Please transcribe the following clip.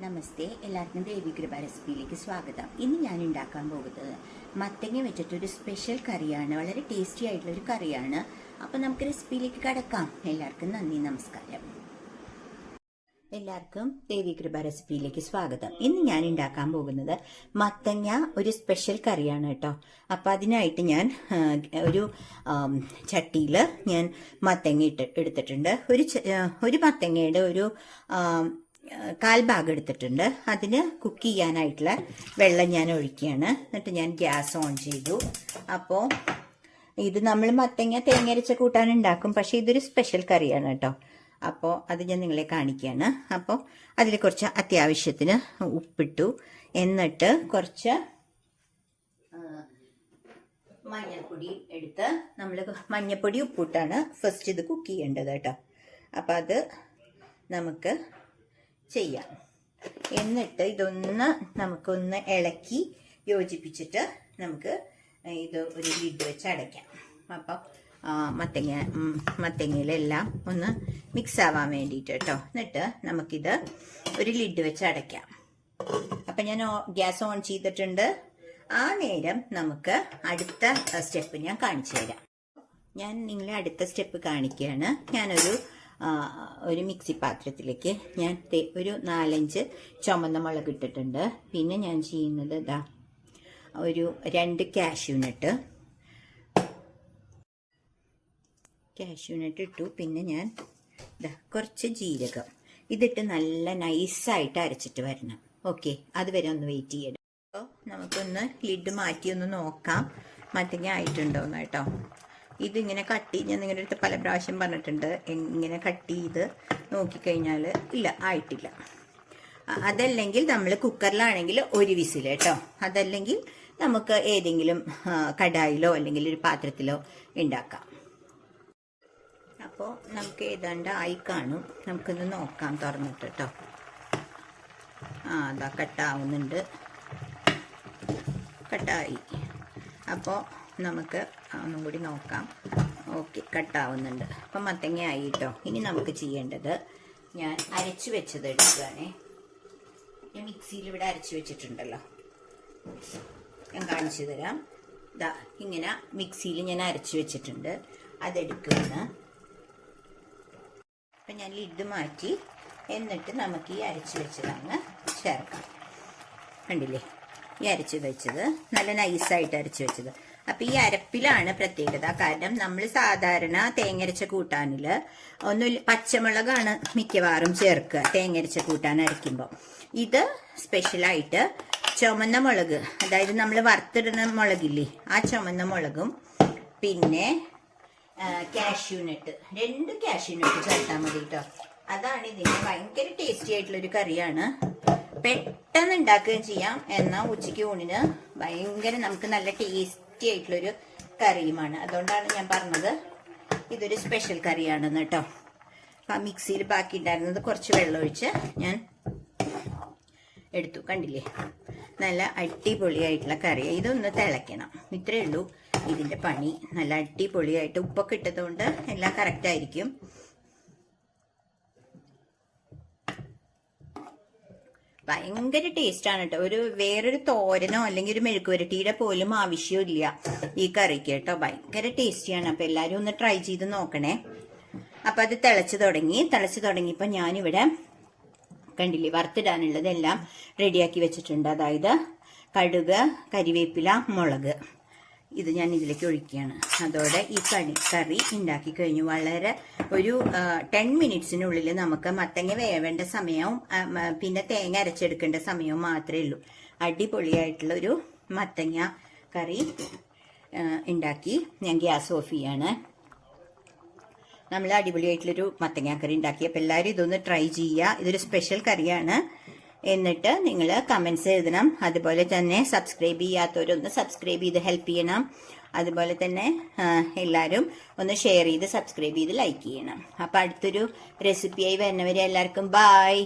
നമസ്തേ, എല്ലാവർക്കും ദേവി കൃപ റെസിപ്പിയിലേക്ക് സ്വാഗതം. ഇന്ന് ഞാൻ ഉണ്ടാക്കാൻ പോകുന്നത് മത്തങ്ങ വെച്ചിട്ടൊരു സ്പെഷ്യൽ കറിയാണ്. വളരെ ടേസ്റ്റി ആയിട്ടുള്ള ഒരു കറിയാണ്. അപ്പം നമുക്ക് റെസിപ്പിയിലേക്ക് കടക്കാം. എല്ലാവർക്കും നന്ദി, നമസ്കാരം. എല്ലാവർക്കും ദേവി കൃപ റെസിപ്പിയിലേക്ക് സ്വാഗതം. ഇന്ന് ഞാൻ ഉണ്ടാക്കാൻ പോകുന്നത് മത്തങ്ങ ഒരു സ്പെഷ്യൽ കറിയാണ് കേട്ടോ. അപ്പം അതിനായിട്ട് ഞാൻ ഒരു ചട്ടിയിൽ ഞാൻ മത്തങ്ങ എടുത്തിട്ടുണ്ട്. ഒരു മത്തങ്ങയുടെ ഒരു കാൽഭാഗം എടുത്തിട്ടുണ്ട്. അതിന് കുക്ക് ചെയ്യാനായിട്ടുള്ള വെള്ളം ഞാൻ ഒഴിക്കുകയാണ്. എന്നിട്ട് ഞാൻ ഗ്യാസ് ഓൺ ചെയ്തു. അപ്പോൾ ഇത് നമ്മൾ മത്തങ്ങ തേങ്ങ കൂട്ടാൻ ഉണ്ടാക്കും, പക്ഷെ ഇതൊരു സ്പെഷ്യൽ കറിയാണ് കേട്ടോ. അപ്പോൾ അത് ഞാൻ നിങ്ങളെ കാണിക്കുകയാണ്. അപ്പോൾ അതിൽ കുറച്ച് അത്യാവശ്യത്തിന് ഉപ്പിട്ടു. എന്നിട്ട് കുറച്ച് മഞ്ഞൾപ്പൊടി എടുത്ത് നമ്മൾ മഞ്ഞൾപ്പൊടി ഉപ്പിട്ടാണ് ഫസ്റ്റ് ഇത് കുക്ക് ചെയ്യേണ്ടത് കേട്ടോ. അപ്പം അത് നമുക്ക് ചെയ്യാം. എന്നിട്ട് ഇതൊന്ന് നമുക്കൊന്ന് ഇളക്കി യോജിപ്പിച്ചിട്ട് നമുക്ക് ഇത് ഒരു ലിഡ് വെച്ച് അടയ്ക്കാം. അപ്പം മത്തങ്ങയിലെല്ലാം ഒന്ന് മിക്സ് ആവാൻ വേണ്ടിയിട്ട് കേട്ടോ. എന്നിട്ട് നമുക്കിത് ഒരു ലിഡ് വെച്ച് അടയ്ക്കാം. അപ്പം ഞാൻ ഗ്യാസ് ഓൺ ചെയ്തിട്ടുണ്ട്. ആ നേരം നമുക്ക് അടുത്ത സ്റ്റെപ്പ് ഞാൻ കാണിച്ചു തരാം. ഞാൻ നിങ്ങളെ അടുത്ത സ്റ്റെപ്പ് കാണിക്കുകയാണ്. ഒരു മിക്സി പാത്രത്തിലേക്ക് ഞാൻ ഒരു 4-5 ചുമന്ന മുളക് ഇട്ടിട്ടുണ്ട്. പിന്നെ ഞാൻ ചെയ്യുന്നത് ഒരു 2 കാഷ്യൂനട്ട് ഇട്ടു. പിന്നെ ഞാൻ കുറച്ച് ജീരകം ഇതിട്ട് നല്ല നൈസായിട്ട് അരച്ചിട്ട് വരണം. ഓക്കെ, അതുവരെ ഒന്ന് വെയിറ്റ് ചെയ്യണം. അപ്പോൾ നമുക്കൊന്ന് ലിഡ് മാറ്റി ഒന്ന് നോക്കാം മത്തങ്ങ ആയിട്ടുണ്ടോന്ന് കേട്ടോ. ഇതിങ്ങനെ ഞാൻ നിങ്ങളുടെ അടുത്ത് പല പ്രാവശ്യം പറഞ്ഞിട്ടുണ്ട്. ഇങ്ങനെ കട്ട് ചെയ്ത് നോക്കിക്കഴിഞ്ഞാൽ ഇല്ല, ആയിട്ടില്ല. അതല്ലെങ്കിൽ നമ്മൾ കുക്കറിലാണെങ്കിൽ ഒരു വിസിൽ കേട്ടോ. അതല്ലെങ്കിൽ നമുക്ക് ഏതെങ്കിലും കടായിലോ അല്ലെങ്കിൽ ഒരു പാത്രത്തിലോ ഉണ്ടാക്കാം. അപ്പോൾ നമുക്ക് ഏതാണ്ട് ആയി കാണും. നമുക്കൊന്ന് നോക്കാം തുറന്നിട്ട് കേട്ടോ. അതാ കട്ടാവുന്നുണ്ട്. കട്ടായി. അപ്പോൾ നമുക്ക് ഒന്നും കൂടി നോക്കാം. ഓക്കെ, കട്ടാവുന്നുണ്ട്. അപ്പം മത്തങ്ങ ആയി കേട്ടോ. ഇനി നമുക്ക് ചെയ്യേണ്ടത്, ഞാൻ അരച്ചു വെച്ചത് എടുക്കുകയാണേ. ഞാൻ മിക്സിയിൽ ഇവിടെ അരച്ചു വെച്ചിട്ടുണ്ടല്ലോ, ഞാൻ കാണിച്ചു തരാം. ഇങ്ങനെ മിക്സിയിൽ ഞാൻ അരച്ചു വെച്ചിട്ടുണ്ട്. അതെടുക്കുകയാണ്. അപ്പം ഞാൻ ലിഡ് മാറ്റി. എന്നിട്ട് നമുക്ക് ഈ അരച്ചു വെച്ചതാണ് ചേർക്കാം. കണ്ടില്ലേ, ഈ അരച്ചു വെച്ചത് നല്ല നൈസായിട്ട് അരച്ചു വെച്ചത്. അപ്പം ഈ അരപ്പിലാണ് പ്രത്യേകത. കാരണം നമ്മൾ സാധാരണ തേങ്ങരച്ച കൂട്ടാനിൽ പച്ചമുളകാണ് മിക്കവാറും ചേർക്കുക തേങ്ങരച്ച കൂട്ടാൻ അരയ്ക്കുമ്പോൾ. ഇത് സ്പെഷ്യലായിട്ട് ചുമന്ന മുളക്, അതായത് നമ്മൾ വറുത്തിടുന്ന മുളകില്ലേ, ആ ചുമന്ന മുളകും പിന്നെ കാഷ്യൂനട്ട്, 2 കാഷ്യൂനട്ട് ചേർത്താൽ മതി കേട്ടോ. അതാണ് ഇതിന് ഭയങ്കര ടേസ്റ്റി ആയിട്ടുള്ളൊരു കറിയാണ്. പെട്ടെന്ന് ഉണ്ടാക്കുകയും ചെയ്യാം. എന്നാൽ ഉച്ചയ്ക്ക് ഊണിന് ഭയങ്കര നമുക്ക് നല്ല ടേസ്റ്റി ആയിട്ടുള്ളൊരു കറിയുമാണ്. അതുകൊണ്ടാണ് ഞാൻ പറഞ്ഞത് ഇതൊരു സ്പെഷ്യൽ കറിയാണെന്ന് കേട്ടോ. അപ്പം മിക്സിയിൽ ബാക്കി ഉണ്ടായിരുന്നത് കുറച്ച് വെള്ളം ഒഴിച്ച് ഞാൻ എടുത്തു. കണ്ടില്ലേ, നല്ല അടിപൊളിയായിട്ടുള്ള കറി. ഇതൊന്ന് തിളയ്ക്കണം. ഇത്രയേ ഉള്ളൂ ഇതിൻ്റെ പണി. നല്ല അടിപൊളിയായിട്ട് ഉപ്പൊക്കെ ഇട്ടതുകൊണ്ട് എല്ലാം കറക്റ്റായിരിക്കും. ഭയങ്കര ടേസ്റ്റാണ് കേട്ടോ. വേറൊരു തോരനോ അല്ലെങ്കിൽ ഒരു മെഴുക്കുവരട്ടിയുടെ പോലും ആവശ്യമില്ല ഈ കറിക്ക് കേട്ടോ. ഭയങ്കര ടേസ്റ്റിയാണ്. അപ്പം എല്ലാവരും ഒന്ന് ട്രൈ ചെയ്ത് നോക്കണേ. അപ്പം അത് തിളച്ച് തുടങ്ങിയപ്പോൾ ഞാനിവിടെ കണ്ടില്ലേ, വറുത്തിടാനുള്ളതെല്ലാം റെഡിയാക്കി വെച്ചിട്ടുണ്ട്. അതായത് കടുക്, കരിവേപ്പില, മുളക്, ഇത് ഞാൻ ഇതിലേക്ക് ഒഴിക്കുകയാണ്. അതോടെ ഈ കറി ഉണ്ടാക്കി കഴിഞ്ഞു. വളരെ ഒരു 10 മിനിറ്റ്സിനുള്ളിൽ നമുക്ക് മത്തങ്ങ വേവേണ്ട സമയവും പിന്നെ തേങ്ങ അരച്ചെടുക്കേണ്ട സമയവും മാത്രമേ ഉള്ളൂ. അടിപൊളിയായിട്ടുള്ള ഒരു മത്തങ്ങ കറി ഉണ്ടാക്കി ഞാൻ ഗ്യാസ് ഓഫ് ചെയ്യാണ്. നമ്മൾ അടിപൊളിയായിട്ടുള്ളൊരു മത്തങ്ങ കറി ഉണ്ടാക്കി. അപ്പോൾ എല്ലാവരും ഇതൊന്ന് ട്രൈ ചെയ്യുക. ഇതൊരു സ്പെഷ്യൽ കറിയാണ്. എന്നിട്ട് നിങ്ങൾ കമൻസ് എഴുതണം. അതുപോലെ തന്നെ സബ്സ്ക്രൈബ് ചെയ്യാത്തവരൊന്ന് സബ്സ്ക്രൈബ് ചെയ്ത് ഹെൽപ്പ് ചെയ്യണം. അതുപോലെ തന്നെ എല്ലാവരും ഒന്ന് ഷെയർ ചെയ്ത് സബ്സ്ക്രൈബ് ചെയ്ത് ലൈക്ക് ചെയ്യണം. അപ്പോൾ അടുത്തൊരു റെസിപ്പിയായി വരുന്നവരെ എല്ലാവർക്കും ബായ്.